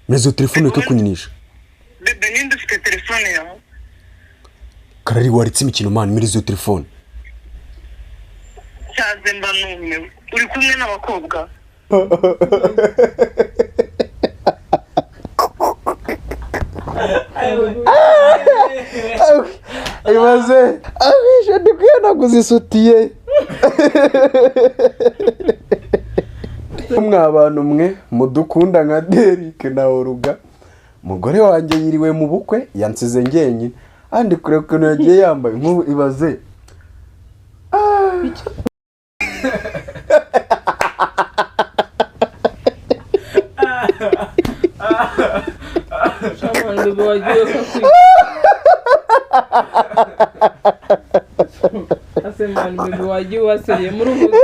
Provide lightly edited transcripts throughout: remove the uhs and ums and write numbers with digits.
Mezo telefone ko kunyinisha. Bebe ninde ufite telefone yawe? Karari waritse imikino man muri zo telefone. Cyaze mba nume. Uri kumwe n'abakobwa? Ibaze ahishe ndikuyana kuzisutiye. Abantu mwe mudukunda nka Derek na Oruga. Mugore wanjye yiriwe mu bukwe yansize ngenye andi kure kuno yagiye yambaye nk'ubu ibaze. Shamanda bagiye kakwita. Asemani bebe wagiye waseriye muri ubu.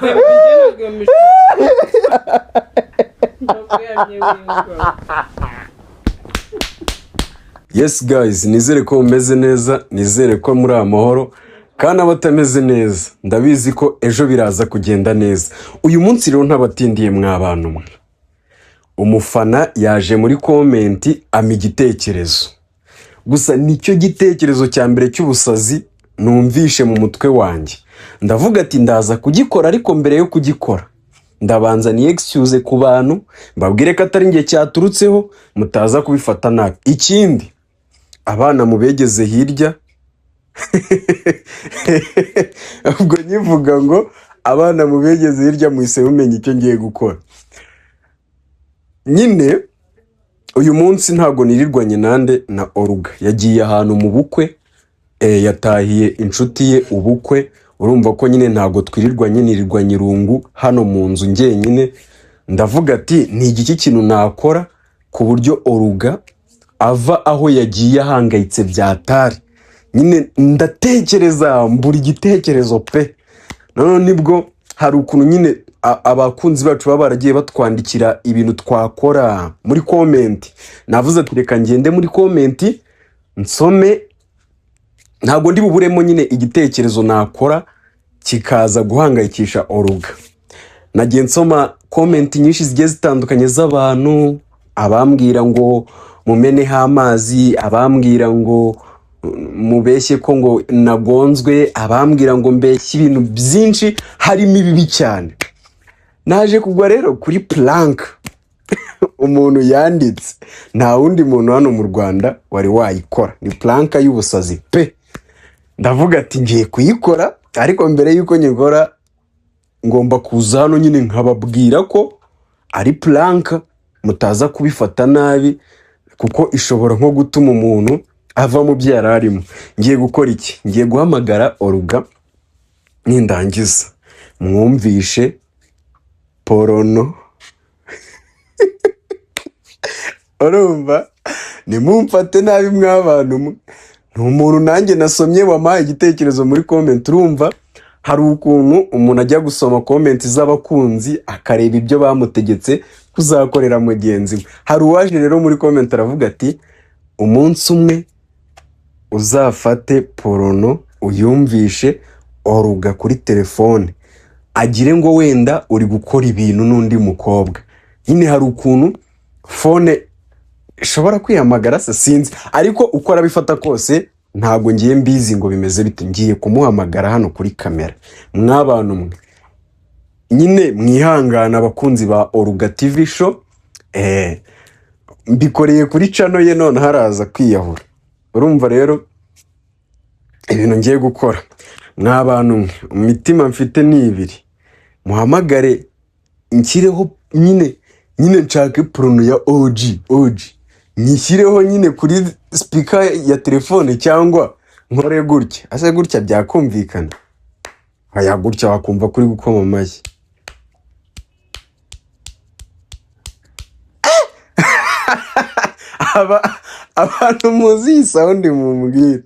Bebe misho. Yes guys, nizere ko umeze neza, nizere ko muri amahoro kandi abatameze neza ndabizi ko ejo biraza kugenda neza. Uyu munsi rero ntabatindiye mwabantu mwe. Umufana yaje muri comment ama igitekerezo. Gusa nicyo gitekerezo cya mbere cy'ubusazi numvishe mu mutwe wanjye. Ndavuga ati ndaza kugikora ariko mbere yo kugikora ndabanza ni excuse ku bantu mbabwire ko atari ngiye cyaturutseho mutaza kubifata nabi. Ikindi abana mubegeze hirya ubwo nyivuga ngo abana mubegeze hirya muhise mumenye icyo ngiye gukora. Nyine uyu munsi ntago nirirwanye nande na Oruga yagiye ahantu mu bukwe yatahiye inshuti ye ubukwe. Urumva ko nyine ntago twirirwanye nirirwanye irungu hano mu nzu ngenyine. Ndavuga ati ni igiki kintu nakora ku buryo Oruga ava aho yagiye ahangayitse byatari. Nyine ndatekereza mbura igitekerezo pe. None nibwo hari ukuntu nyine abakunzi bacu baba baragiye batwandikira ibintu twakora muri comment. Navuze ati reka ngende muri comment nsome, ntago ndi buburemo nyine igitekerezo nakora kikaza guhangayikisha Oruga. Nagiye nsoma comment nyinshi zigiye zitandukanye z'abantu, abambwira ngo mumeneho amazi, abambwira ngo mubeshye ko ngo nagonzwe, abambwira ngo mbeshye ibintu byinshi harimo ibibi cyane. Naje kugwa rero kuri plank umuntu yanditse, nta wundi muntu hano mu Rwanda wari wayikora, ni plank y'ubusazi pe. Ndavuga ati ngiye kuyikora ariko mbere yuko nyikora ngomba kuza hano nyine nkababwira ko ari plank mutaza kubifata nabi kuko ishobora nko gutuma umuntu ava mu byara arimo. Ngiye gukora iki? Ngiye guhamagara Oruga nindangiza mwumvishe porono. Urumva nimumfate nabi mwabantu. Umuntu nanjye nasomye wamaye igitekerezo muri comment. Urumva hari ukuntu umuntu ajya gusoma comment z'abakunzi akareba ibyo bamutegetse kuzakorera mugenzi we. Hari uwaje rero muri comment aravuga ati umunsi umwe uzafate porono uyumvishe Oruga kuri telefone agire ngo wenda uri gukora ibintu n'undi mukobwa. Nyine hari ukuntu phone ishobora kwihamagara se sinzi, ariko uko arabifata kose ntago ngiye mbizi ngo bimeze bite. Ngiye kumuhamagara hano kuri kamera. Mwabantu mwe nyine mwihangana abakunzi ba Oruga TV show, mbikoreye kuri channel ye none haraza kwiyahura. Urumva rero ibintu ngiye gukora mwabantu mwe umutima mfite ni ibiri. Muhamagare nshyireho nyine nshake prono ya OG nyishyireho nyine kuri speaker ya telefone cyangwa nkore gutya. Ase gutya byakumvikana? Aya gutya wakumva kuri gukoma amashyi. Abantu muzi iyi sound mumbwira.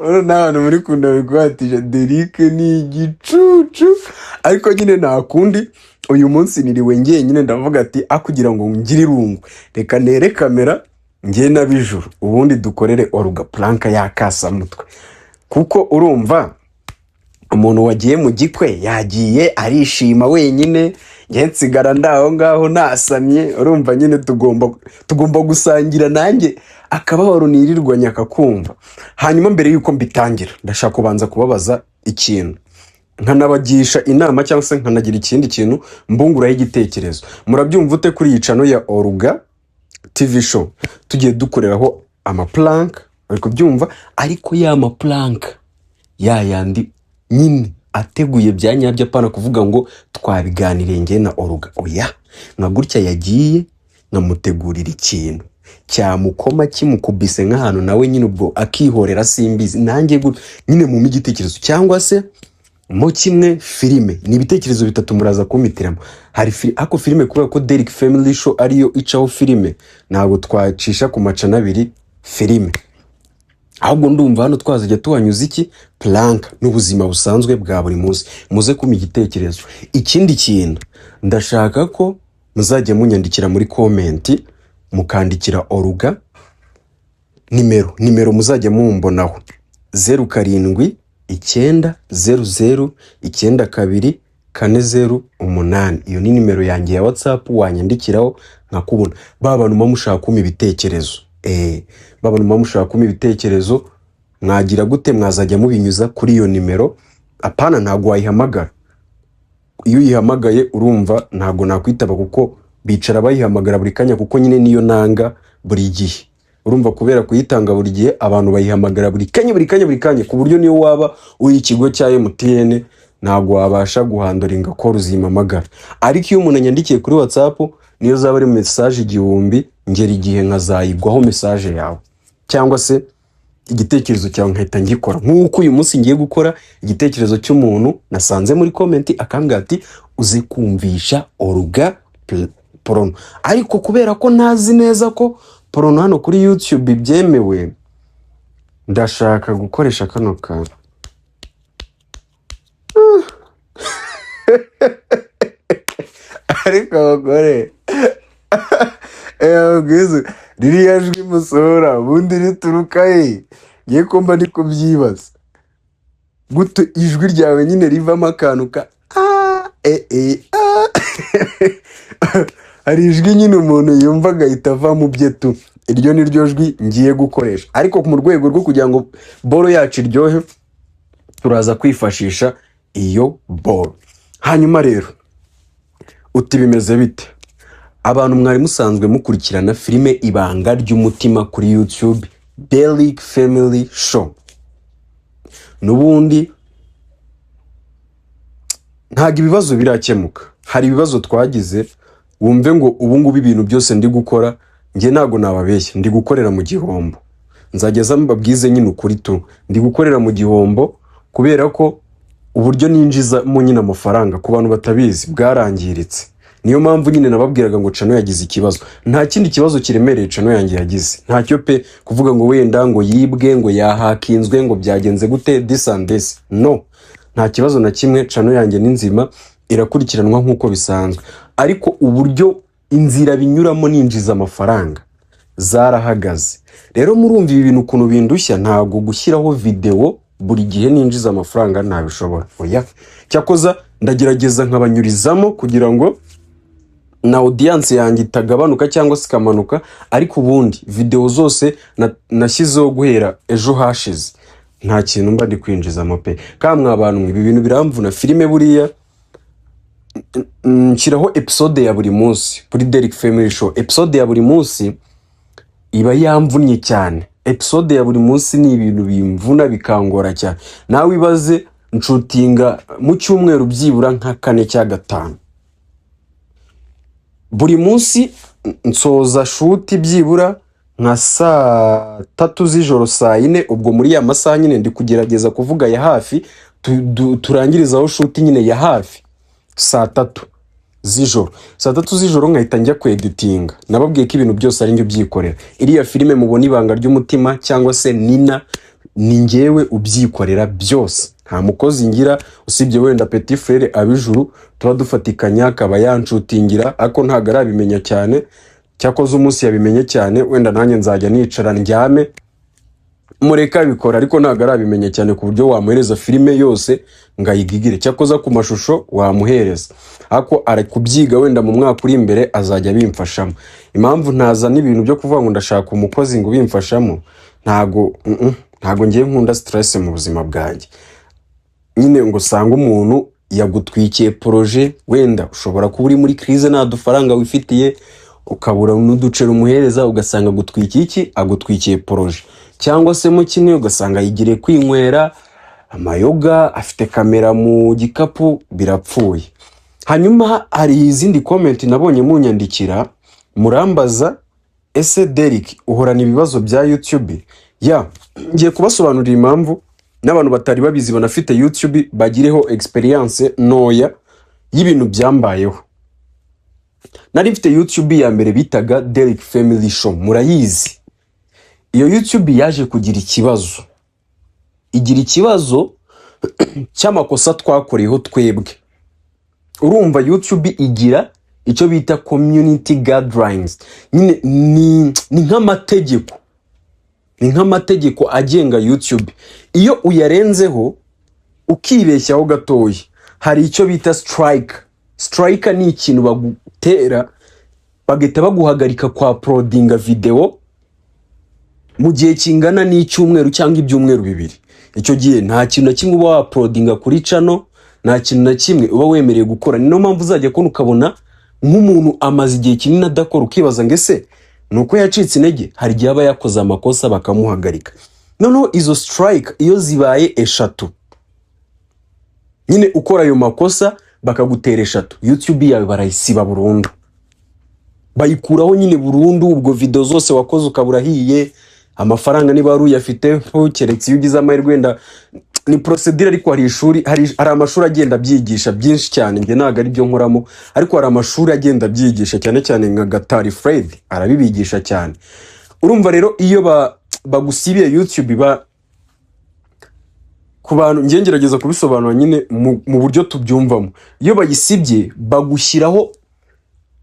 N'abantu muri kunda bigwatisha Derek ni igicucu, ariko nyine nakundi uyu munsi niriwe ngiye nyine ndavuga ati akugira ngo ngire irungu reka nere kamera ngiye nabijuru ubundi dukorere Oruga planka yakasa mutwe. Kuko urumva umuntu wagiye mu gikwe yagiye arishima wenyine, njye nsigara ndaho ngaho nasamye. Urumva nyine tugomba gusangira nanjye akababaro nirirwanya akakumva. Hanyuma mbere yuko mbitangira ndashaka kubanza kubabaza ikintu, nkanabagisha inama cyangwa se nkanagira ikindi kintu mbunguraho igitekerezo. Murabyumva ute kuri iyi channel ya Oruga TV show tugiye dukoreraho amaplank, ari kubyumva, ariko ya maplank yandi nyine ateguye bya nyabyo, apana kuvuga ngo twabiganiriye njye na Oruga. Oya, nka gutya yagiye nkamutegurira ikintu cyamukoma kimukubise nk'ahantu nawe nyine ubwo akihorera simbizi, nanjye nyine mu igitekerezo cyangwa se mo kimwe filime. Ni ibitekerezo bitatu muraza kumitiramo. Hari ako filime kubera ko Derrick Family Show ariyo icaho filime, ntabwo twacisha ku macana abiri filime, ahubwo ndumva hano twazajya tuhanyuza iki plank n'ubuzima busanzwe bwa buri munsi. Muze kuma igitekerezo. Ikindi kintu ndashaka ko muzajya munyandikira muri comment, mukandikira Oruga nimero muzajya mumbonaho 0790092408. Iyo ni nimero yanjye ya WhatsApp, wanyandikiraho nkakubona. Babantu mushaka kuma ibitekerezo, babantu mushaka kuma ibitekerezo mwagira gute, mwazajya mubinyuza kuri iyo nimero. Apana ntago wayihamagara, iyo uyihamagaye urumva ntago nakwitaba kuko bicara bayihamagara buri kanya, kuko nyine niyo nanga buri gihe. Urumva kubera kuyitanga buri gihe abantu bayihamagara buri kanya ku buryo niyo waba uri ikigo cya MTN ntago wabasha guhandoringa ko ruzimamagara. Ariko iyo umuntu yandikiye kuri WhatsApp niyo zaba ari message 1000 ngera igihe nkazayigwaho message yawe cyangwa se igitekerezo cyawe nkahita ngikora. Nk'uko uyu munsi ngiye gukora igitekerezo cy'umuntu nasanze muri comment akambwira ati uze kumvisha Oruga porno, ariko kubera ko ntazi neza ko porno hano kuri YouTube byemewe, ndashaka gukoresha kano kantu. Ariko abagore bwiza ririya jwi musora ubundi rituruka he? Ngiye kumva ndi kubyibaza gute ijwi ryawe nyine rivamo akantu ka hari ijwi nyine umuntu yumva agahita ava mu byetu. Iryo ni ryo jwi ngiye gukoresha, ariko mu rwego rwo kugira ngo boro yacu iryohe turaza kwifashisha iyo boro. Hanyuma rero uti bimeze bite abantu mwari musanzwe mukurikirana filime Ibanga ry'umutima kuri YouTube Derrick Family Show? Nubundi ntago ibibazo birakemuka, hari ibibazo twagize. Wumve ngo ubu ngubu ibintu byose ndi gukora nge ntago nababeshya, ndi gukorera mu gihombo. Nzageza mbabwize nyine ukuri tu, ndi gukorera mu gihombo kubera ko uburyo ninjiza mu nyine amafaranga ku bantu batabizi bwarangiritse. Niyo mpamvu nyine nababwiraga ngo channel yagize ikibazo. Nta kindi kibazo kiremereye channel yanjye yagize, ntacyo pe kuvuga ngo wenda ngo yibwe ngo yahakinzwe ngo byagenze gute this and this. No, nta kibazo na kimwe. Channel yanjye ni nzima, irakurikiranwa nk'uko bisanzwe, ariko uburyo inzira binyuramo ninjiza amafaranga zarahagaze. Rero murumva ibi bintu ukuntu bindushya, ntago gushyiraho video buri gihe ninjiza amafaranga ntabishobora. Oya, cyakoza ndagerageza nkabanyurizamo kugira ngo na audience yanjye itagabanuka cyangwa se kamanuka. Ariko ubundi video zose nashyizeho guhera ejo hashize nta kintu mba ndi kwinjizamo pe. Kamwe abantu ibi bintu biramvuna. Filime buriya nshyiraho episode ya buri munsi kuri Derrick Family Show. Episode ya buri munsi iba yamvunye cyane. Episode ya buri munsi ni ibintu bimvuna bikangora cyane. Nawe ibaze nshutinga mu cyumweru byibura nka 4 cyangwa 5. Buri munsi nsoza shoot byibura nka saa 3 z'ijoro saa 4. Ubwo muri ya masaha nyine ndi kugerageza kuvuga ya hafi turangirizaho shoot nyine ya hafi saa 3 z'ijoro. Saa 3 z'ijoro nkahita njya ku editing. Nababwiye ko ibintu byose ari njye byikorera. Iriya filime mubona Ibanga ry'umutima cyangwa se Nina ni njyewe ubyikorera byose. Nta mukozi ngira usibye wenda Petit Frere abijuru tuba dufatikanya akaba yanshutingira, ako ntago arabimenya cyane. Cyakoze umunsi yabimenye cyane, wenda nanjye nzajya nicara ndyame mureka bikora, ariko ntago arabimenya cyane ku buryo wamuhereza filime yose ngo ayigigire, cyakoza ku mashusho wamuhereza, ariko ari kubyiga wenda mu mwaka uri imbere azajya bimfashamo. Impamvu ntaza n'ibintu byo kuvuga ngo ndashaka umukozi ngo bimfashamo, ntago ngiye nkunda stress mu buzima bwanjye. Nyine ngo sanga umuntu yagutwikiye projet, wenda ushobora kuba uri muri crise nta dufaranga wifitiye, ukabura n'uducera umuhereza, ugasanga agutwikiye projet, cyangwa se mu kimwe ugasanga yigire kwinywera amayoga, afite kamera mu gikapu, birapfuye. Hanyuma hari izindi comment nabonye munyandikira murambaza, ese Derrick uhorana ibibazo bya YouTube? Ngiye kubasobanurira impamvu n'abantu batari babizi banafite YouTube bagireho experience noya y'ibintu byambayeho. Nari mfite YouTube ya mbere bitaga Derrick Family Show, murayizi. Iyo YouTube yaje kugira ikibazo cy'amakosa twakoreyeho twebwe. Urumva YouTube igira icyo bita community guidelines, nyine ni nk'amategeko agenga YouTube. Iyo uyarenzeho ukibeshyaho gatoya, hari icyo bita strike ni ikintu bagutera bagahita baguhagarika kwa uploadinga video mu gihe kingana n'icyumweru cyangwa ibyumweru bibiri. Icyo gihe nta kintu na kimwe uba uploadinga kuri channel, nta kintu na kimwe uba wemereye gukora. Niyo mpamvu uzajya kubona ukabona nk'umuntu amaze igihe kinini adakora, ukibaza ngo ese nuko yacitse intege. Hari igihe aba yakoze amakosa bakamuhagarika. Noneho izo strike iyo zibaye 3, nyine ukora ayo makosa bakagutera 3, YouTube yawe barayisiba burundu, bayikuraho nyine burundu. Ubwo video zose wakoze ukaburahiye, amafaranga niba wari uyafite keretse iyo ugize amahirwe wenda ni procedure. Ariko hari amashuri agenda byigisha byinshi cyane, nge naga ari byo nkoramo, ariko hari amashuri agenda byigisha cyane nka Gatari Fred arabibigisha cyane. Urumva rero iyo bagusibiye YouTube ku bantu, nge ngerageza kubisobanura nyine mu buryo tubyumvamo. Iyo bayisibye bagushyiraho,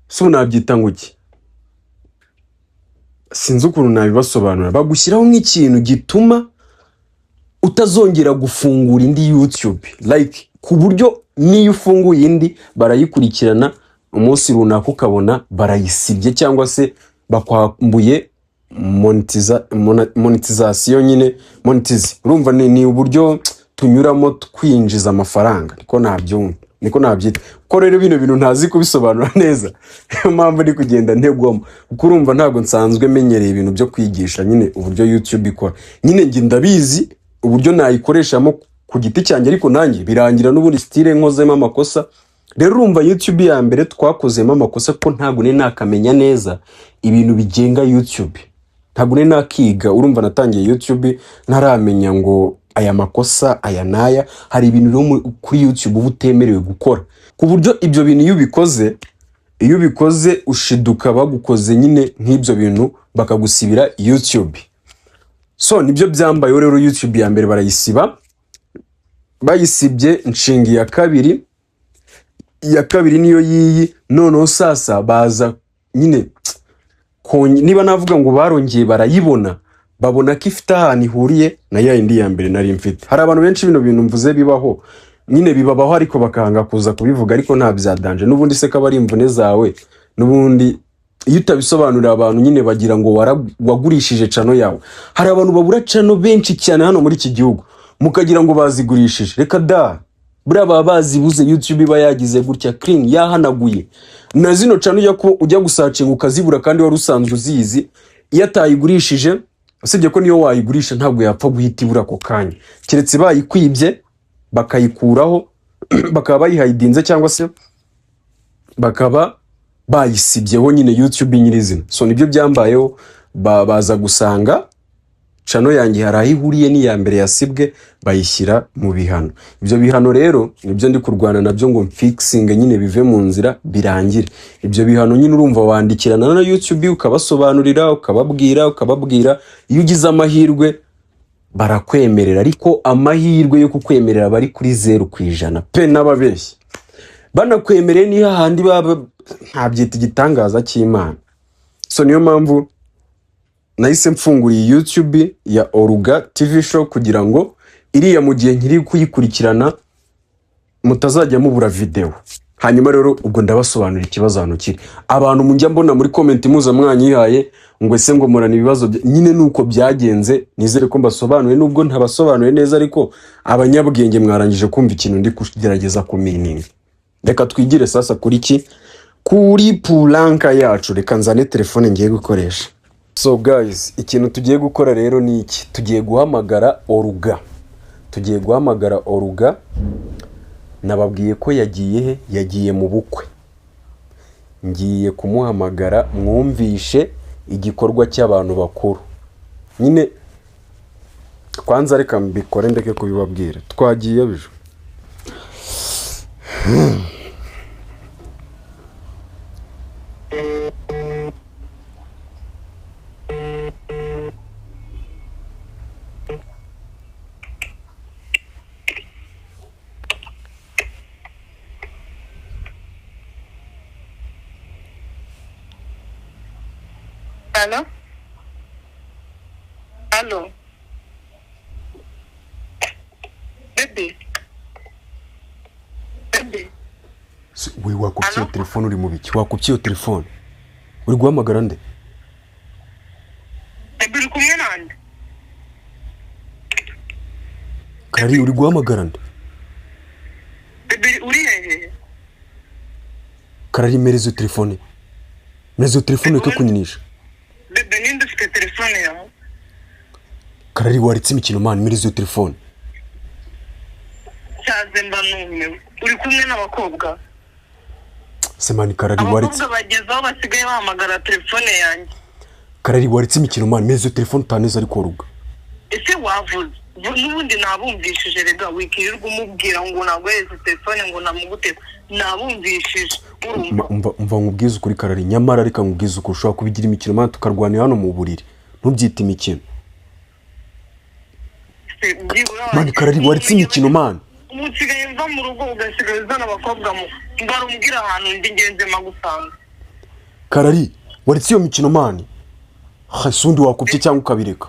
so nabyita ngo iki, sinzi ukuntu nabibasobanura, bagushyiraho nk'ikintu gituma utazongera gufungura indi YouTube, like ku buryo niyo ufunguye indi barayikurikirana umunsi runaka ukabona barayisibye, cyangwa se bakwambuye monetization, nyine monetize. Urumva ni uburyo tunyuramo twinjiza amafaranga, niko nabyita. Ko rero bino bintu ntazi kubisobanura neza, niyo mpamvu ndi kugenda ntegwamo, kuko urumva ntabwo nsanzwe menyereye ibintu byo kwigisha nyine uburyo YouTube ikora. Nyine nge ndabizi uburyo nayikoreshamo ku giti cyanjye, ariko nanjye birangira n'ubundi style nkozemo amakosa. Rero urumva YouTube ya mbere twakozemo amakosa ko ntabwo nakamenya neza ibintu bigenga YouTube, ntabwo nakiga. Urumva natangiye YouTube ntaramenya ngo aya makosa aya naya, hari ibintu kuri YouTube uba utemerewe gukora, ku buryo ibyo bintu iyo ubikoze ushiduka bagukoze nyine nk'ibyo bintu bakagusibira YouTube. So nibyo byambaye rero. YouTube ya mbere barayisiba, bayisibye nshinga iya kabiri niyo yiyi. Noneho sasa baza nyine niba navuga ngo barongeye barayibona, babona ko ifite ahantu ihuriye na ya indi ya mbere nari mfite. Hari abantu benshi bino bintu mvuze bibaho, nyine bibabaho, ariko bakanga kuza kubivuga, ariko nta byadanje. N'ubundi se ko bari imvune zawe, n'ubundi iyo utabisobanurira abantu nyine bagira ngo wagurishije channel yawe. Hari abantu babura channel benshi cyane hano muri iki gihugu, mukagira ngo bazigurishije. Reka da, buriya baba bazibuze. YouTube iba yagize gutya clean, yahanaguye na zino channel ujya gusacinga ukazibura, kandi wari usanzwe uzizi. Iyo atayigurishije, usibye ko niyo wayigurisha ntabwo yapfa guhita ibura ako kanya, keretse bayikwibye bakayikuraho bakaba bayihidinze, cyangwa se bakaba bayisibyeho nyine YouTube nyirizina. So nibyo byambayeho, baza gusanga channel yanjye hari ahihuriye n'iya mbere yasibwe, bayishyira mu bihano. Ibyo bihano rero nibyo ndi kurwana nabyo ngo fixing nyine bive mu nzira birangire. Ibyo bihano nyine urumva wandikirana na YouTube ukabasobanurira, ukababwira. Iyo ugize amahirwe barakwemerera, ariko amahirwe yo kukwemerera bari kuri 0% pe n'ababeshyi. Banakwemereye ni hahandi baba ntabyita igitangaza cy'Imana. So niyo mpamvu nahise mfunguriye YouTube ya Oruga TV Show, kugira ngo iriya mu gihe nkiri kuyikurikirana mutazajya mubura video. Hanyuma rero ubwo ndabasobanurira ikibazo hano kiri. Abantu mujya mbona muri comment muza mwanyihaye ngo ese ngo murana ibibazo nyine nuko byagenze, nizere ko mbasobanuye nubwo ntabasobanuye neza, ariko abanyabwenge mwarangije kumva ikintu ndi kugerageza ku meaning. Reka twigire sasa kuri ki kuri pulanka yacu. Reka nzane telefone ngiye gukoresha. So guys, ikintu tugiye gukora rero ni iki. Tugiye guhamagara Oruga. Tugiye guhamagara Oruga. Nababwiye ko yagiye mu bukwe. Ngiye kumuhamagara mwumvishe igikorwa cy'abantu bakuru. Nyine kwanza reka mbikore ndeke kubibabwira. Twagiye bijo. Hello? Hello? Baby? Baby? We wakubye telefone uri mu biki? Wakubye telefone. Uri guhamagara nde? Baby uri kumwe nande? Kari uri guhamagara nde? Baby uri hehe? Karari merezo telefone. Merezo telefone ko kunyinisha. Baby ninde ufite telefone yawe? Karari waritse imikino man merezo telefone. Cyaze mba nume. Uri kumwe n'abakobwa? Semani Karari waritse. Abakobwa bagezaho basigaye bahamagara telefone yanjye. Karari waritse imikino man merezo telefone taneza ari koruga. Ese wavuze n'ubundi nabumvishije rega wikirirwa umubwira ngo nagweze telefone ngo namugute nabumvishije umva nkubwiza ukuri Karari, nyamara reka nkubwiza uko ushobora kubigira imikino man tukarwanira hano mu buriri. Ntubyite imikino. Man Karari waritse imikino man. Umusigaye mva mu rugo ugasigaye uzana abakobwa mu mbarumbwira ahantu ndi ngenze magusanga. Karari waritse iyo mikino man. Hasundi wakubye cyangwa ukabireka.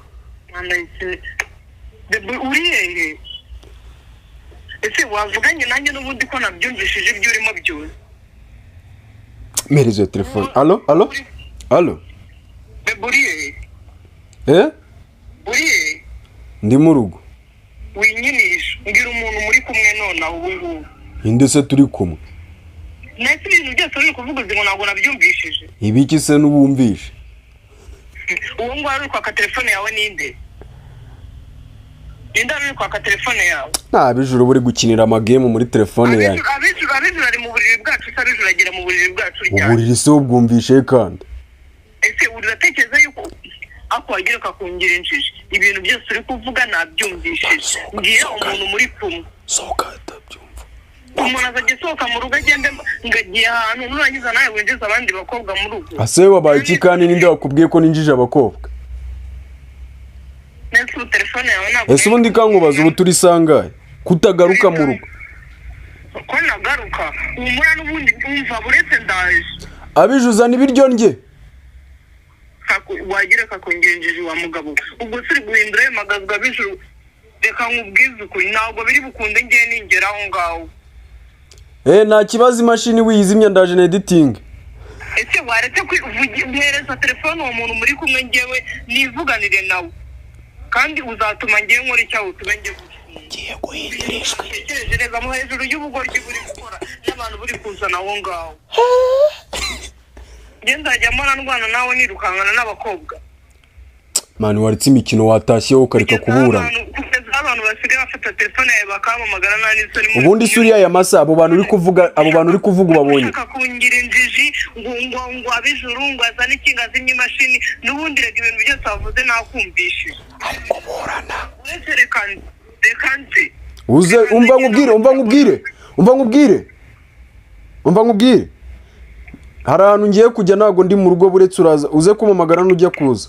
Bebe uri hehe? Ese wavuganye nanjye n'ubundi ko nabyumvishije ibyo urimo byose. Merezo telefone. Allo? Bebe uri hehe? Uri hehe? Ndi mu rugo. Winyinisha ngira umuntu muri kumwe none aho ubu. Inde se turi kumwe? Nese ibintu byose uri kuvuga ngo ntabwo nabyumvishije. Ibiki se n'ubumvishe? Uwo ngo ari kwaka telefone yawe ninde? Ninde ari kwaka telefone yawe? Nta bijuru buri gukinira amagame muri telefone yawe. Abijuru ari mu buriri bwacu, abijuru agera mu buriri bwacu ryane. Uburiri se ubwumvishe kandi. Ese uratekereza yuko akwagira kakungira injiji? Ibintu byose uri kuvuga nabyumvishije. Ngiye umuntu muri kumwe. Soka atabyumva. Umuntu azagisohoka mu rugo agende ngagiye ahantu nurangiza nawe winjiza abandi bakobwa mu rugo. Ase wabaye iki kandi ninde wakubwiye ko ninjije abakobwa? Nese telefone yawe ntabwo. Ese ubundi kankubaza ubu turi sangaye kutagaruka mu rugo. Ko nagaruka umura n'ubundi umva buretse ndaje. Abijuzana ibiryo ndye. Wagira kakongera injiji wa mugabo. Ubwo siri guhindura magazwa bijuru. Reka nkubwize ukuri ntabwo biri bukunde ngiye ningera aho ngaho. Nta kibazo imashini wiyizimya ndaje na editing. Ese waretse kwihereza telefone uwo muntu muri kumwe ngewe nivuganire nawe. Kandi uzatuma ngiye nkora icyaho utubenge ngiye guhindurishwe. Tekereza mu hejuru y'ubugoryi buri gukora n'abantu buri kuzana aho ngaho. Nzajya mbona ndwana nawe nirukankana n'abakobwa. Mani waritse imikino watashyeho ukareka kuburana. Abantu basigaye bafata telefone yawe bakamamagara n'anisoni. Ubundi suriya ya masa abo bantu uri kuvuga ubabonye. Akakungira injiji ngo abijuru ngo azane ikingazi n'imashini n'ubundi rega ibintu byose wavuze nakumvishije. Ariko burana. Rekanze. Uze umva nkubwire. Hari ahantu ngiye kujya ntago ndi mu rugo buretse uraza uze kumamagara n'ujya kuza.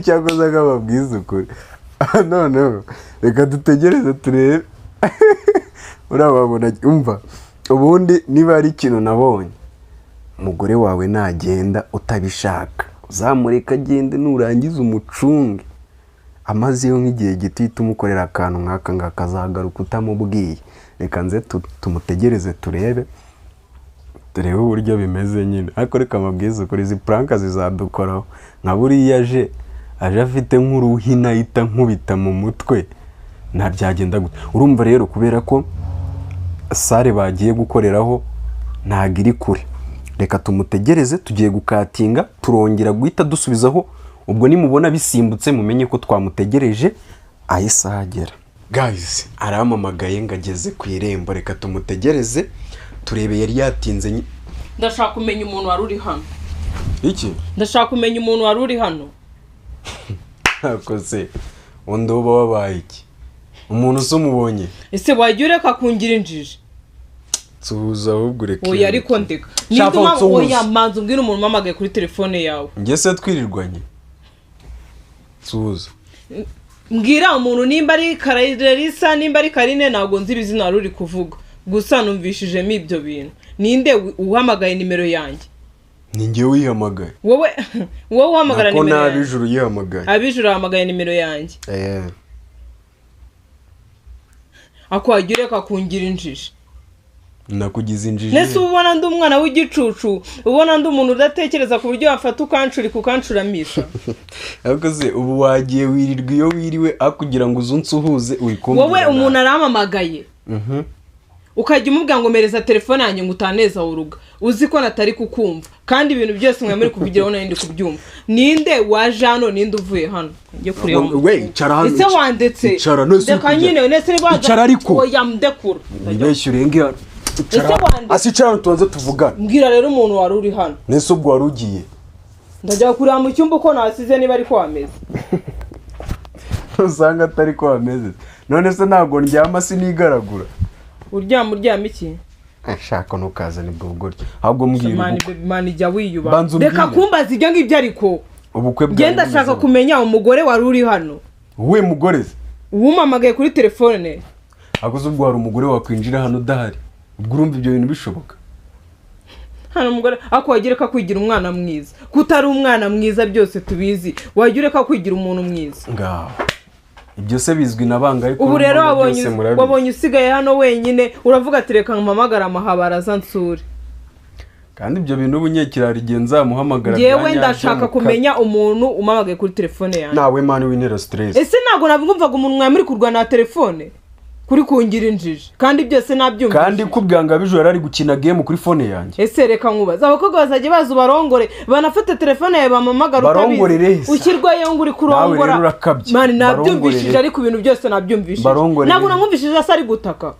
Cyakoze akababwiza ukuri. Noneho reka dutegereze turebe. Urababona umva. Ubundi niba ari ikintu nabonye umugore wawe nagenda utabishaka uzamureka agende nurangiza umucunge amazeyo nk'igihe gito uhita umukorera akantu nk'aka ngaka azagaruka utamubwiye. Reka nze tumutegereze turebe uburyo bimeze nyine. Ariko reka amabwiza ukuri izi pranka zizadukoraho nka buriya aje afite nk'uruhina ahita nkubita mu mutwe ntabyagenda gute. Urumva rero kubera ko sare bagiye gukoreraho ntago iri kure, reka tumutegereze tugiye gukatinga turongera guhita dusubizaho. Ubwo nimubona bisimbutse mumenye ko twamutegereje ahise ahagera. Guys, arampamagaye ngo ageze ku irembo, reka tumutegereze turebe. Yari yatinze. Ndashaka kumenya umuntu wari uri hano. Iki? Ndashaka kumenya umuntu wari uri hano. Akoze undi uba wabaye iki? Umuntu usumubonye. Ese wajya ureka kungira injiji? Tuza ahubwo reka. Oya ariko ndeka. Ninduma oya manzi ubwira umuntu mamagaye kuri telefone yawe. Ngese twirirwanye. Tuza. Mbwira umuntu nimba ari Kararisa nimba ari Karine ntago nzi ibizina ruri kuvuga. Gusa numvishijemo ibyo bintu. Ninde uhamagaye nimero yanjye? Ni ngewe uyihamagaye. Wowe uhamagara nimero yanjye. Nako n'abijuru yihamagaye. Abijuru ahamagaye nimero yanjye. Ako wajya ureka kungira injiji. Nakugize injiji. Nese ubona ndi umwana w'igicucu, ubona ndi umuntu udatekereza ku buryo wafata ukancura misa. Akoze ubu wagiye wirirwa iyo wiriwe akugira ngo uzunsuhuze uri kumwe. Wowe umuntu arampamagaye. Ukajya umubwira ngo mereza telefone yanjye ngo utaneza uruga. Uzi ko natari kukumva kandi ibintu byose mwe muri kuvugiraho nandi kubyumva. Ninde waje hano ninde uvuye hano? Ngiye kureba. We cara hano. Ese wandetse. Icara nese. Ndeka nyine nese ni baza. Icara ariko. Oya mdekura. Nibeshye urenge. Asicara tuanze tuvugana. Mbwira rero umuntu wari uri hano. Nese ubwo wari ugiye. Ndajya kureba mu cyumba uko nasize niba ari ko ameze. Usanga atari ko ameze. None se ntago ndyama sinigaragura. Uryama iki? Ashaka no kaza ni bwo gutyo. Ahubwo mbwira. Mani jya wiyuba. Reka kumbaza ibyo ngibyo ariko. Ubukwe bwa. Genda shaka kumenya umugore wari uri hano. We mugore. Wumamagaye kuri telefone. Aguze ubwo hari umugore wakwinjira hano udahari. Ubwo urumva ibyo bintu bishoboka. Hano umugore akwagireka kwigira umwana mwiza. Kutari umwana mwiza byose tubizi. Wagireka kwigira umuntu mwiza. Ngaho. Ibyo se bizwi nabanga ariko ubu rero wabonye usigaye hano wenyine uravuga ati reka mpamagara amahabara zansure. Kandi ibyo bintu ubunyekirari genza muhamagara. Yewe ndashaka kumenya umuntu umamagaye kuri telefone yanjye. Nawe mani winera stress. Ese nago nabumvaga umuntu mwamuri kurwana na telefone. Kuri kungira injiji kandi byose nabyumva. Kandi kubwanga bijura ari gukina game kuri phone yanjye. Ese reka nkubaza abakobwa bazaje bazu barongore banafata telefone yawe bamamagara utabizi. Ukirwaye ngo uri kurongora. Mani nabyumvishije ariko ibintu byose nabyumvishije. Nago namwumvishije asa ari gutaka.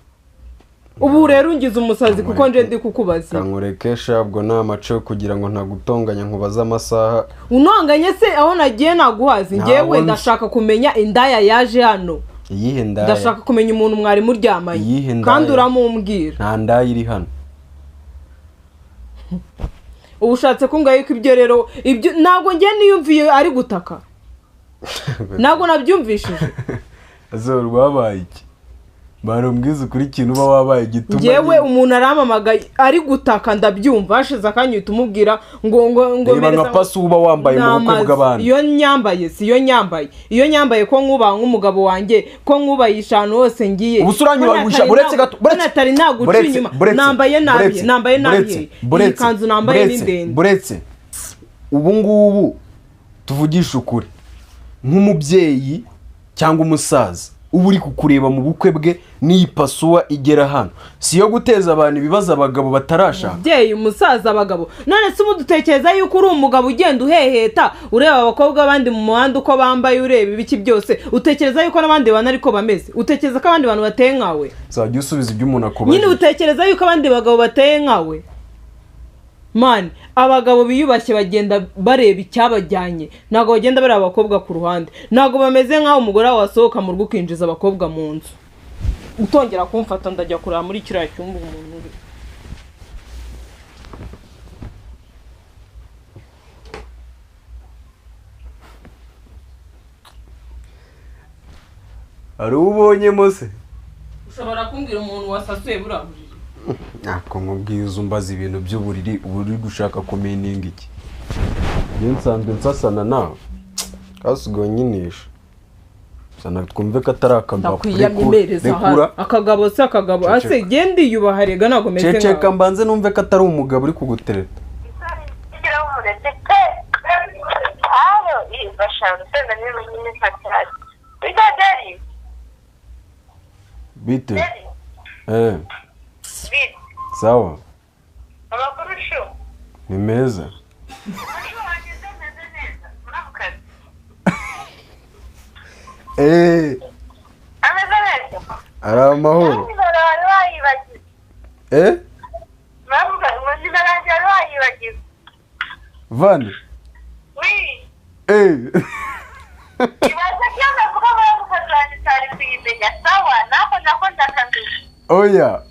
Ubu rero ungize umusazi kuko nje ndi kukubaza. Kankurekesha ubwo namaco kugira ngo ntagutonganya nkubaza amasaha. Unonganye se aho nagiye naguhazi ngewe ndashaka kumenya indaya yaje hano. Iyihe ndaya? Ndashaka kumenya umuntu mwari muryamanye kandi uramumbwira. Nta ndaya iri hano. Ubushatse kungaye ko ibyo rero ibyo nago ngiye niyumviye ari gutaka. Nago nabyumvishije. Azoro wabaye iki? Barumbwiza ukuri kintu uba wabaye gituma. Yewe umuntu aramamagaye ari gutaka ndabyumva hashize akanyita umubwira ngo mereza nka pasu uba wambaye mu bukwe bw'abandi. Iyo nyambaye ko nkuba nk'umugabo wanjye ko nkubayisha hano hose ngiye. Ubusuranyuragusha buretse gato natari naguca inyuma nambaye nabi ikanzu nambaye n'indende. Buretse ubu ngubu tuvugisha ukuri nk'umubyeyi cyangwa umusaza ubu uri kukureba mu bukwe bwe n'ipasuwa igera hano siyo guteza abantu ibibazo abagabo batarashaka. Mubyeyi umusaza abagabo none se umudutekereza yuko uri umugabo ugenda uheheta ureba abakobwa abandi mu muhanda uko bambaye ureba ibiki byose utekereza yuko n'abandi bana ariko bameze utekereza ko abandi bantu bateye nkawe. Zajya usubiza ibyo umuntu akubaje. Nyine utekereza yuko abandi bagabo bateye nkawe. Man, abagabo biyubashye bagenda bareba icyabajyanye. Nago bagenda bareba abakobwa ku ruhande. Nago bameze nkaho umugore wasohoka mu rugo ukinjiza abakobwa mu nzu. Utongera kumfata ndajya kureba muri kiriya cyumba umuntu uri. Ari ubonye mose? Ushobora kumbwira umuntu wasasuye burabuje. Nako mubwiza umbaza ibintu by'uburiri uri gushaka kumeninga iki? nsanzwe nsasana nawe kasigaye nyinisha sana twumve ko atari akagabo rekura akagabo se akagabo ase genda iyubaha rega nago meze nka ceceka mbanze numve ko atari umugabo uri kugutereta bite sawa ni meza ari amahoro Vani oya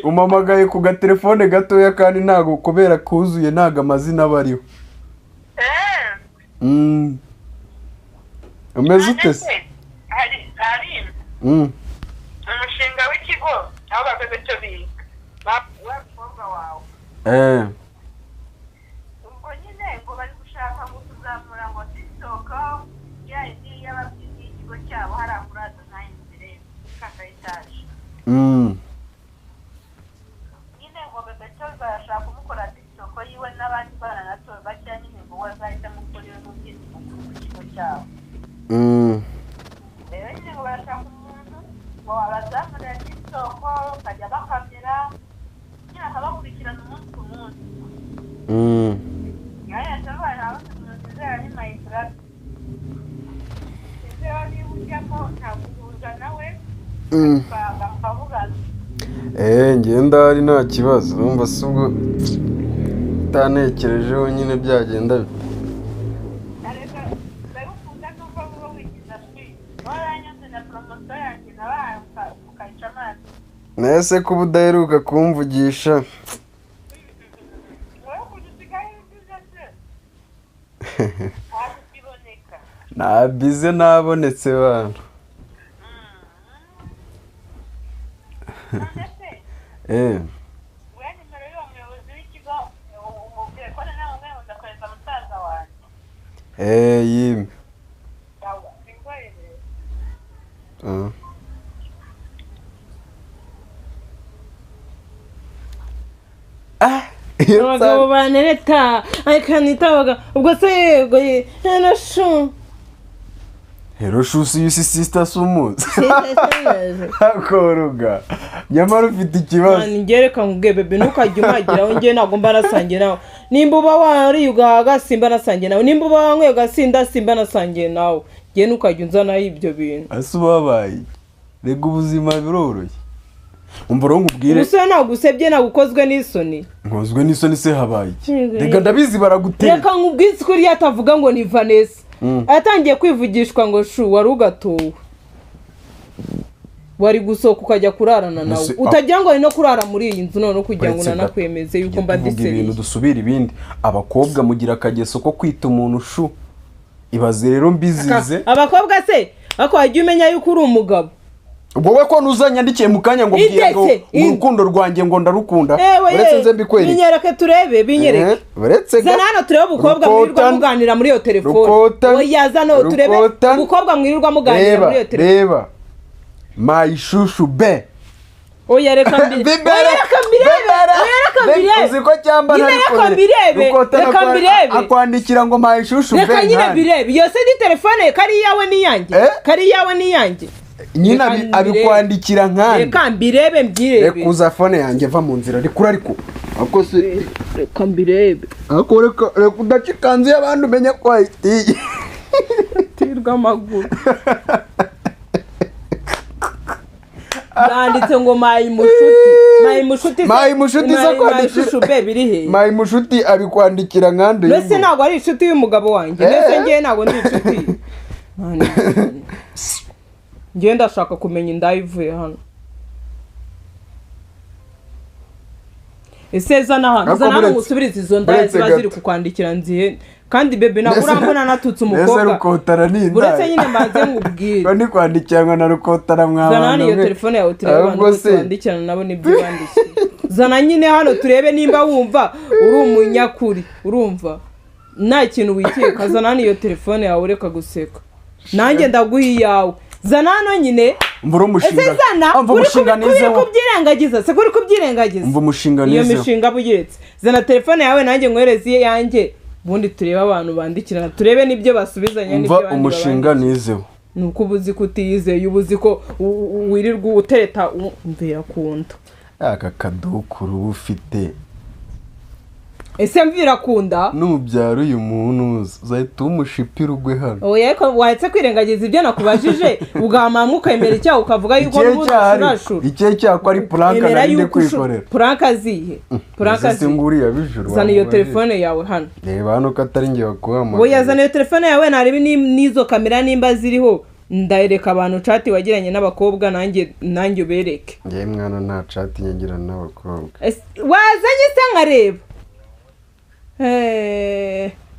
umamagaye ku gatelefone gatoya kandi ntago kubera kuzuye ntago amazina abariho umeze ute se umushinga w'ikigo aho bakaze cyo biga bakobwa wawe ubwo nyine ngo bari gushaka ngo tuzamura ngo TikTok ya indi y'ababyizi ikigo cyabo haramuraza nayo imbere kaka etaje nyine ngo bebeto barashaka kumukora TikTok yiwe n'abandi bana nato bacya nyine ngo wazahita mukorera n'ubwizi mukuru w'ikigo cyabo rero nyine ngo barashaka umuntu ngo abazamurira TikTok bakajya bakamera nyine akabakurikirana umunsi ku munsi nyine yasabaye abandi umuntu uzera ni Minecraft rero niba ujyamo ntaguhuza nawe bakavugana ngenda hari nta kibazo urumva se ubwo utanekerejeho nyine byagenda nese ko udaheruka kumvugisha nta bize nabonetse bantu yime abagabo banereta akanitabaga ubwo se yego shu Hero shusi yusi sister sumuzi akoruga nyamara ufite ikibazo ngereka nkubwe bebe ntukajya umagiraho ngiye ntago mba nasangiye nawe nimba uba wari ugahaga simba nasangiye nawe nimba uba wanyweye gasinda simba nasangiye nawe ngiye ntukajya unzanaho ibyo bintu ase ubabaye rega ubuzima biroroshye umva rongo ubwire ubuse nagusebye nagukozwe n'isoni nkozwe n'isoni se habaye rega ndabizi baragutera reka nkubwize ko yatavuga ngo ni Vanessa atangiye kwivugishwa ngo shu wari ugatuwe wari gusohoka ukajya kurarana nawe utagira ngo ari no kurara muri iyi nzu none kugira ngo nanakwemeze yuko mba ndiseriye ibintu dusubira ibindi abakobwa mugira akageso ko kwita umuntu shu ibaze rero mbizize abakobwa se ako wajya umenya yuko uri umugabo wowe ko nuzanyandikiye mu kanya ngo mbwiye ngo urukundo rwanjye ngo ndarukunda uretse nze mbikwereke binyereke turebe binyereke uretse zana hano turebe ubukobwa mwirirwa muganira muri iyo telefone oya zana turebe ubukobwa mwirirwa muganira muri iyo telefone reba mayishushu be oya reka mbirebe uziko cyamba reka mbirebe akwandikira ngo mayishushu be reka nyine mbirebe iyo se ni telefone kari yawe niyanjye nyina abikwandikira nkandi reka mbirebe mbirebe reka uza phone yanjye va mu nzira rikura ariko ako se reka mbirebe ako reka udacikanze y'abandi umenya ko ayitiye tirwa amaguru yanditse ngo mayimushuti zo kwandikira mayimushuti abikwandikira nkandi mbese ntabwo ari inshuti y'umugabo wanjye mbese ngewe ntabwo ndi inshuti ngewe ndashaka kumenya inda ivuye hano ese zana hano ngusubirize izo nda ziba ziri kukwandikira nzihe kandi bebe ntabwo urambona natutse umukobwa rukotara ni inda uretse nyine mbanze nkubwire bani kwandikirana na rukotara mwabana zana hano iyo telefone yawe turebe abantu bose bandikirana nabo nibyo bandikira zana nyine hano turebe nimba wumva uri umunyakuri urumva nta kintu wikeka zana niyo telefone yawe ureka guseka nanjye ndaguha iyawe zana hano nyine mvura umushinga ese zana mva umushinga nizeho kubyirengagiza se kuri kubyirengagiza mva umushinga iyo nizeho mishinga bugiretse zana telefone yawe nanjye nkwereze yanjye ubundi turebe abantu bandikirana turebe n'ibyo basubizanya n'ibyo mva umushinga nizeho nuko ubuzi ko utiyizeye ubuzi ko wirirwa utereta mvira kunda aka kadukuru ufite ese mvira kunda nubyara uyu muntu uzahita umushipira ugwe hano oya ariko wahetse kwirengagiza ibyo nakubajije ugahamama ukemera icyaha ukavuga yuko n'ubundi ushurashura ikihe cyaha ko ari puranka narinde kwikorera puranka zihe puranka zihe nguriya bijuru zana iyo telefone yawe hano reba hano ko atari ngewe kuhamagara oya zana iyo telefone yawe narebe n'izo kamera nimba ziriho ndareka abantu chat wagiranye n'abakobwa nanjye ubereke ngewe mwana nta chat nyagirana n'abakobwa wazanye se nkareba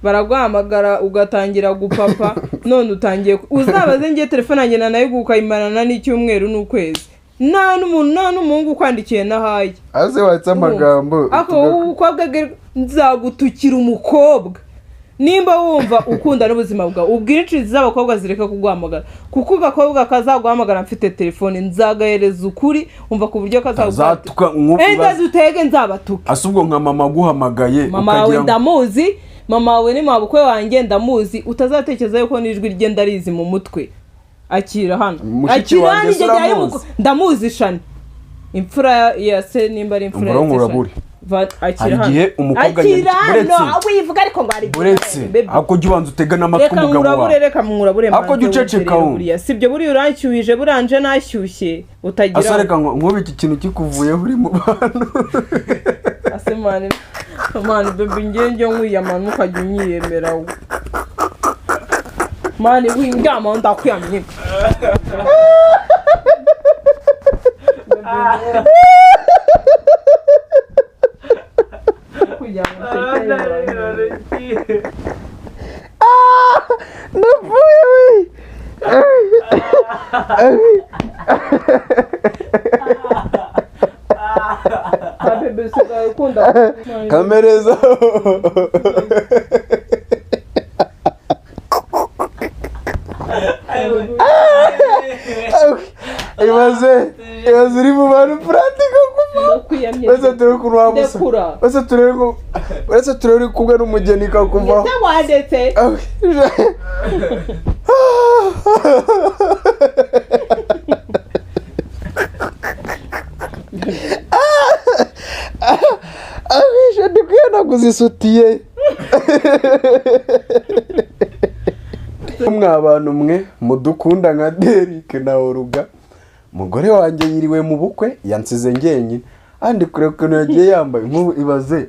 baraguhamagara ugatangira gupapa none utangiye uzabaze ngiye telefone yanjye nayo gukayimarana n'icyumweru n'ukwezi nta n'umuhungu ukwandikiye nahaye aze watse amagambo ako umukobwa nzagutukira umukobwa nimba wumva ukunda n'ubuzima bwawe ubwira inshuti z'abakobwa zireka kuguhamagara kuko agakobwa kazaguhamagara mfite telefone nzagahereza ukuri umva ku buryo kazaguhamagara enda dutege nzabatuka asubwo nka mama aguhamagaye mama wawe ndamuzi mama wawe ni mabukwe wanjye ndamuzi utazatekereza yuko n'ijwi rye ndarizi mu mutwe akira hano akira hano igihe ndamuzi shani imfura ya se nimba ari imfura ya se hari igihe umukobwa wivuga ariko ngo ari buretse ako jya ubanza utega n'amatwi umugabo wawe reka mwurabure ako jya uceceka buriya sibyo buriya uranshyuhije buranje nashyushye utagira asa reka nk'ubu iki kintu kikuvuyeho uri mu bantu ase mani bebe ngenge nkwiyamana ukajya unyiyemera mani windyama ndakwiyamye napfuye we kamereza ibaze uri mu bantu puratiko wese turebe ukuntu wamusa wese turebe uri kumwe n'umugeni kakuvaho ndi kwihanaguza isutiye mwa bantu mwe mudukunda nka Derrick na Oruga umugore wanjye yiriwe mu bukwe yansize ngenyine andi kureba ukuntu yagiye yambaye nk'ubu ibaze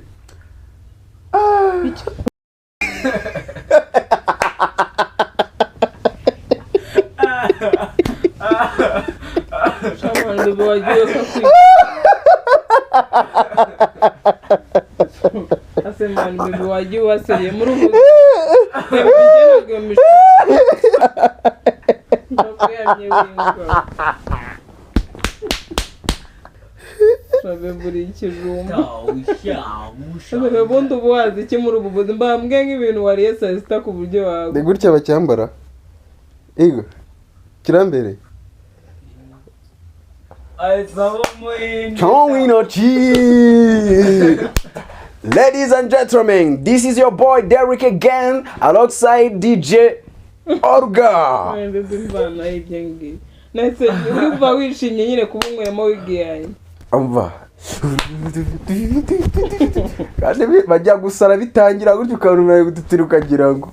asemani bebe wagiye waseriye muri ubu buri ikijumba bebe bundi ubu wazi iki muri ubu buzima mbambwe nk'ibintu wariye saa sita ku buryo wawe ni gutya bacyambara ego kirambere Ladies and gentlemen, this is your boy Derrick again alongside DJ Oruga. nese uva wishimye nyine kuba unywemo wigiyanye umva kandi bajya gusara bitangira gutyo ukabona gututira ukagira ngo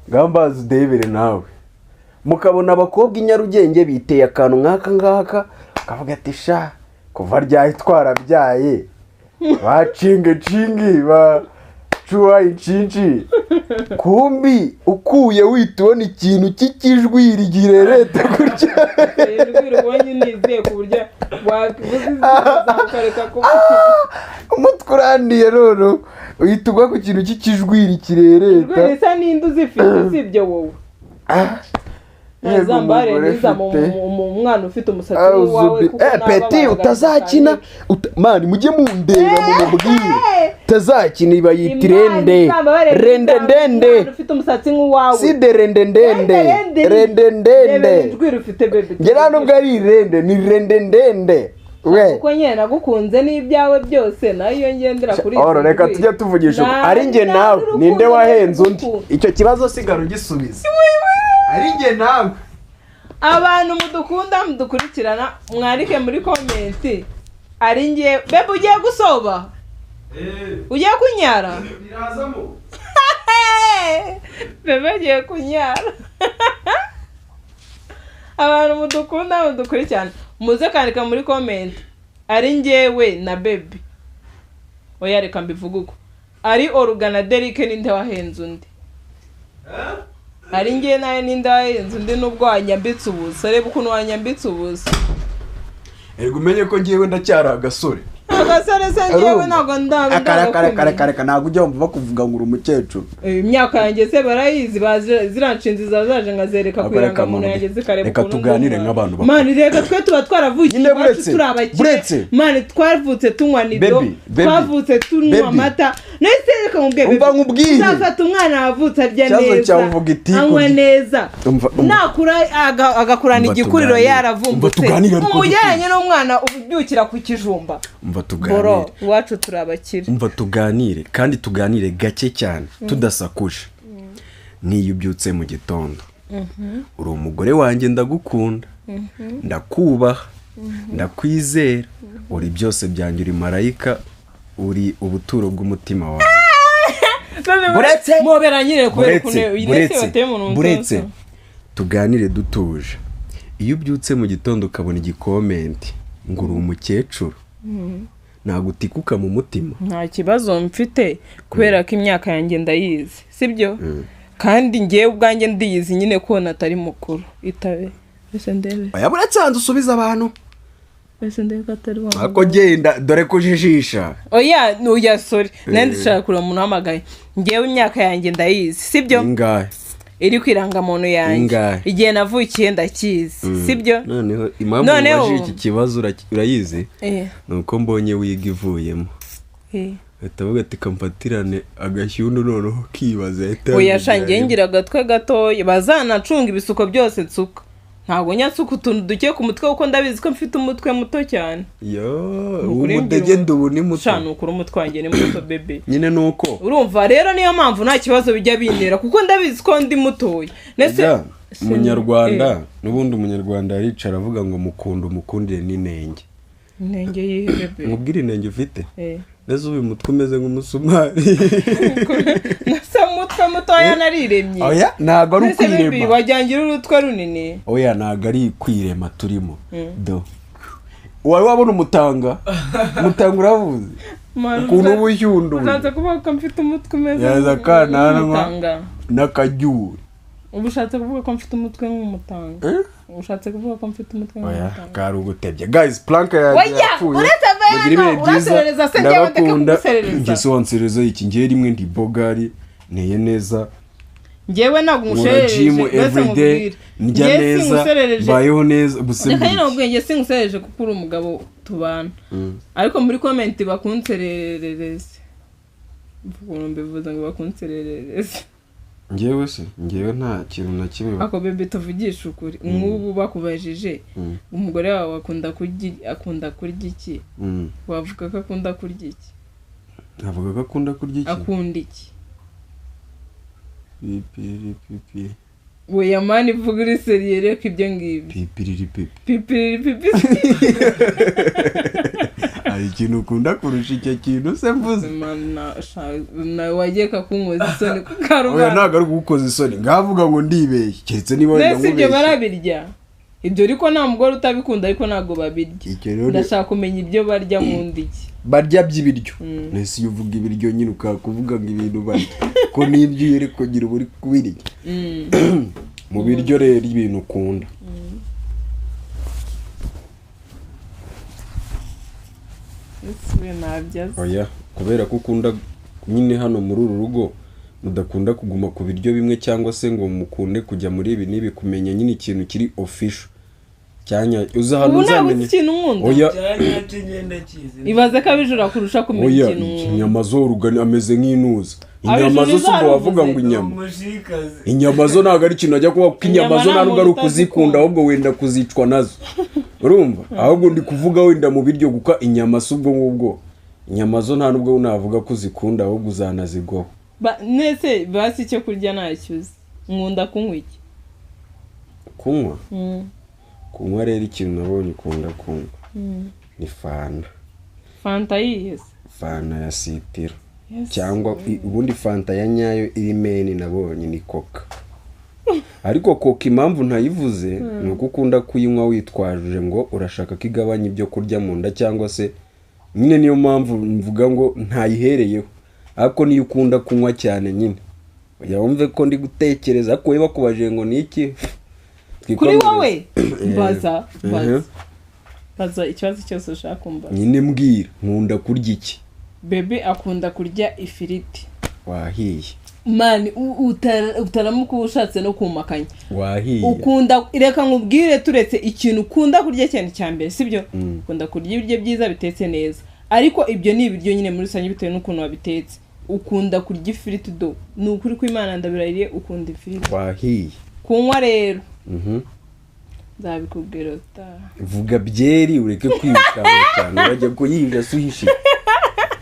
ngambaza udebere nawe mukabona abakobwa i Nyarugenge biteye akantu nk'aka ngaka kavuga ati sha kuva ryaye twarabyaye bacinge ba cuwa incinci kumbi ukuye witubona ikintu cy'ikijwiri girereta gutya ijwiri ubonye nizeye ku buryo wakareka ko umutwe urandiye rero uhita ugwa ku kintu cy'ikijwiri kirereta ijwiri isa n'indi uzifite usibye wowe zambare niza mu mwana ufite umusatsi wawe kuko peti utazakina mani mujye mundeba mu mubwire tazakini bayita rende ndende ufite umusatsi nk'uwawe si de rende ndende ijwi rufite bebe ngera nubwo ari rende ni rende ndende we uko nyine nagukunze n'ibyawe byose nayo ngendera kuri oro reka tujye tuvugisha ari nge nawe ninde wahenze undi icyo kibazo sigara ugisubiza ari nge nawe abantu mudukunda mudukurikirana mwandike muri komenti ari nge bebe ugiye gusoba ugiye kunyara birazamo bebe ugiye kunyara abantu mudukunda mudukurikirana muze kandika muri komenti ari ngewe na bebe oya reka mbivuge uko ari Oruga na Derike ninde wahenze undi ari ngewe nawe ninde wahenze undi nubwo wanyambitse ubusa reba ukuntu wanyambitse ubusa erega umenye ko ngewe ndacyari agasore agasore se ngewe ntabwo ndagakomeye ntabwo ujya wumva bakuvuga ngo uri umukecuru imyaka yanjye se barayizi ziranshinze zaje nkazereka ku irangamuntu yanjye zikareba reka tuganire nk'abantu bakuru mani reka twe tuba twaravukiye iwacu turi abakire mani twavutse tunywa nido twavutse tunywa amata nese reka nkubwiye uzafata umwana wavutse arya neza anywa neza nakura agakurana igikuriro yaravumbutse umujyanye n'umwana ubyukira ku kijumba tuganire iwacu turi abakire umva tuganire kandi tuganire gake cyane tudasakuje niyo ubyutse mu gitondo uri umugore wanjye ndagukunda ndakubaha ndakwizera uri byose byanjye uri marayika uri ubuturo bw'umutima wawe buretse tuganire dutuje iyo ubyutse mu gitondo ukabona igikomenti ngo uri umukecuru ntabwo utikuka mu mutima nta kibazo mfite kubera ko imyaka yanjye ndayizi sibyo kandi ngewe ubwanjye ndiyizi nyine ko natari mukuru itabe bese ndebe oya buratsanze usubiza abantu bese ndebe ko atari wanjye ako genda dore ko ujijisha oya sorry nandi nshaka kureba umuntu uhamagaye ngewe imyaka yanjye ndayizi sibyo ingahe iri kwirangamuntu yanjye igihe navukiye ndakizi sibyo noneho impamvu waje iki kibazo urayizi nuko mbonye wiga ivuyemo utavuga ati kampatirane agashyundu noneho kibaza oya shangiye ngira agatwe gatoya bazanacunga ibisuko byose nsuka ntabwo nyasuka utuntu duke ku mutwe kuko ndabizi ko mfite umutwe muto cyane umudegende ubu ni muto shana ukuri umutwe wanjye ni muto bebe nyine nuko urumva rero niyo mpamvu nta kibazo bijya bintera kuko ndabizi ko ndi mutoya nese umunyarwanda n'ubundi umunyarwanda yaricara avuga ngo mukunda umukundire n'inenge inenge yihe bebe mubwire inenge ufite nese uyu mutwe umeze nk'umusumari nasa umutwe mutoya nariremye oya ntabwo ari ukwirema wajyangira urutwe runini oya ntabwo ari kwirema turimo do wari wabona umutanga uravuze ukuntu uba ushyunduye ushatse kuvuga ko mfite umutwe umeze nk'umutanga n'akajyuri ubu ushatse kuvuga ko mfite umutwe nk'umutanga ushatse kuvuga ko mfite umutwe nk'umutanga kari ugutebye guys plank yapfuye mugira ibihe byiza ndabakunda ngese wansereza iki ngiye rimwe ndi bogari nteye neza ngewe ntabwo nguserereje everyday ndya neza bayeho neza reka nyine ubwenge singuserereje kuko uri umugabo tubana ariko muri comment bakunsererereze mvuga mbivuze ngo bakunsererereze ngewe nta kintu na kimwe ako bebe tuvugisha ukuri nk'ubu bakubajije umugore wawe akunda kurya iki wavuga ko akunda kurya iki avuga ko akunda kurya iki akunda iki pipi weya mani vuga uri seriye reka ibyo ngibyo pipi hari ikintu ukunda kurusha icyo kintu se mvuze nawe wagiye kakunkoza isoni oya ntabwo ari kugukoza isoni ngavuga ngo ndibeshye keretse niba wenda nkubeshye ibyo barabirya ibyo ariko nta mugore utabikunda ariko ntabwo babirya ndashaka kumenya ibyo barya mu ndiki barya by'ibiryo nese iyo uvuga ibiryo nyine ukakuvuga ngo ibintu barya ko n'ibyo uyere kugira uba uri kubirya mu biryo rero ibintu ukunda oya kubera ko ukunda nyine hano muri uru rugo mudakunda kuguma ku biryo bimwe cyangwa se ngo mukunde kujya muri ibi n'ibi kumenya nyine ikintu kiri official cyanya uza hano ubu ntabwo uzamenye ikintu nkunda oya cyanya kigenda kizi ibaze ko abijura kurusha kumenya oya ikintu nkunda inyama z'orugani ameze nk'inuza inyama Abijura zo si zaruvuze. wavuga ngo inyama umushikazi inyama zo ntabwo ari ikintu ajya kuba kuko inyama Inyama zo nta ntabwo ari muntu ukuzikunda utazikunda. ahubwo wenda kuzicwa nazo urumva ahubwo ndi kuvuga wenda mu biryo kuko inyama si ubwo ngubwo inyama zo nta nubwo navuga ko uzikunda ahubwo uzanazigwaho nese basi icyo kurya ntacyuzi nkunda kunywa iki kunywa kunywa rero ikintu nabonye ukunda kunywa ni fanta yihese fanta ya sitiro Yes. cyangwa ubundi fanta ya nyayo iri meni nabonye ni coca ariko coca impamvu ntayivuze ni uko ukunda kuyinywa witwaje ngo urashaka ko igabanya ibyo kurya mu nda cyangwa se nyine niyo mpamvu mvuga ngo ntayihereyeho ariko niyo ukunda kunywa cyane nyine oya wumve ko ndi gutekereza ariko we bakubajije ngo ni iki kuri wowe Baza. baza ikibazo cyose ushaka kumbaza nyine mbwira nkunda kurya iki bebe akunda kurya ifiriti wahiye mani utaramuka uba ushatse no kumakanya wahiye ukunda reka nkubwire turetse ikintu ukunda kurya cyane cya mbere sibyo ukunda kurya ibiryo byiza bitetse neza ariko ibyo ni ibiryo nyine muri rusange bitewe n'ukuntu wabitetse ukunda kurya ifiriti do ni ukuri ko Imana ndabirariye ukunda ifiriti wahiye kunywa rero nzabikubwira utaha vuga byeri ureke kwibukana cyane urajya kuyihisha suhishi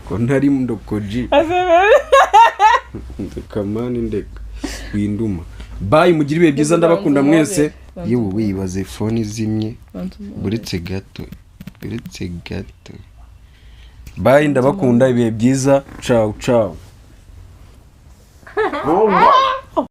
ko ntari ndokoji kamani ndeka winduma bayi mugire ibihe byiza ndabakunda mwese yewe wibaze fone izimye buretse gato bayi ndabakunda ibihe byiza ciao ciao